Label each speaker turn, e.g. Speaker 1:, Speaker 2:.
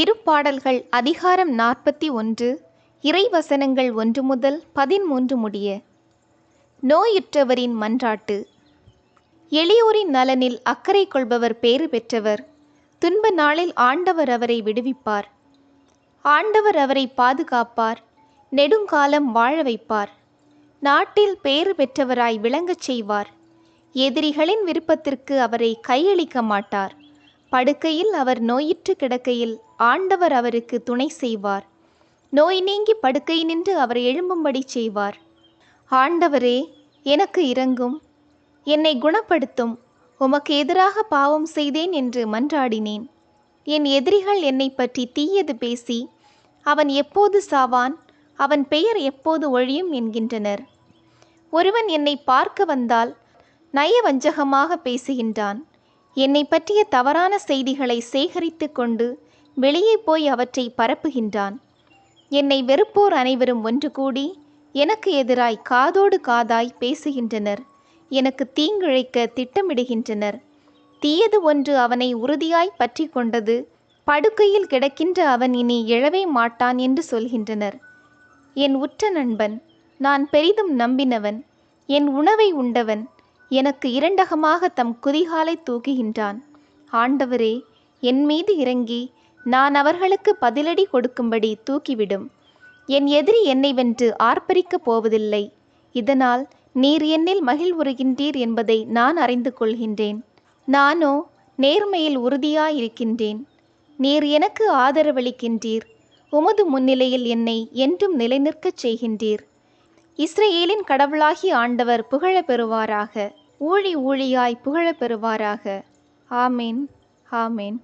Speaker 1: திருப்பாடல்கள் அதிகாரம் 41 இறைவசனங்கள் 1 முதல் 13 முடிய. நோயுற்றவரின் மன்றாட்டு. எளியோரின் நலனில் அக்கறை கொள்பவர் பேறு பெற்றவர். துன்ப நாளில் ஆண்டவர் அவரை விடுவிப்பார். ஆண்டவர் அவரை பாதுகாப்பார், நெடுங்காலம் வாழ வைப்பார். நாட்டில் பேறு பெற்றவராய் விளங்கச் செய்வார். எதிரிகளின் விருப்பத்திற்கு அவரை கையளிக்க மாட்டார். படுக்கையில் அவர் நோயுற்று கிடக்கையில் ஆண்டவர் அவருக்கு துணை செய்வார். நோய் நீங்கி படுக்கை நின்று அவர் எழும்பும்படி செய்வார். ஆண்டவரே, எனக்கு இரங்கும், என்னை குணப்படுத்தும். உமக்கு எதிராக பாவம் செய்தேன் என்று மன்றாடினேன். என் எதிரிகள் என்னை பற்றி தீயது பேசி, அவன் எப்போது சாவான், அவன் பெயர் எப்போது ஒழியும் என்கின்றனர். ஒருவன் என்னை பார்க்க வந்தால் நயவஞ்சகமாக பேசுகின்றான். என்னை பற்றிய தவறான செய்திகளை சேகரித்து கொண்டு வெளியே போய் அவற்றை பரப்புகின்றான். என்னை வெறுப்போர் அனைவரும் ஒன்று கூடி எனக்கு எதிராய் காதோடு காதாய் பேசுகின்றனர். எனக்கு தீங்கிழைக்க திட்டமிடுகின்றனர். தீயது ஒன்று அவனை உறுதியாய் பற்றி கொண்டது. படுக்கையில் கிடக்கின்ற அவன் இனி எழவே மாட்டான் என்று சொல்கின்றனர். என் உற்ற நண்பன், நான் பெரிதும் நம்பினவன், என் உணவை உண்டவன் எனக்கு இரண்டகமாக தம் குதிகாலை தூக்குகின்றான். ஆண்டவரே, என் மீது இறங்கி நான் அவர்களுக்கு பதிலடி கொடுக்கும்படி தூக்கிவிடும். என் எதிரி என்னை வென்று ஆர்ப்பரிக்கப் போவதில்லை. இதனால் நீர் என்னில் மகிழ்வுறுகின்றீர் என்பதை நான் அறிந்து கொள்கின்றேன். நானோ நேர்மையில் உறுதியாயிருக்கின்றேன். நீர் எனக்கு ஆதரவளிக்கின்றீர். உமது முன்னிலையில் என்னை என்றும் நிலைநிற்கச் செய்கின்றீர். இஸ்ரவேலின் கடவுளாகி ஆண்டவர் புகழ பெறுவாராக. ஊழி ஊழியாய் புகழ பெறுவாராக. ஆமேன், ஆமேன்.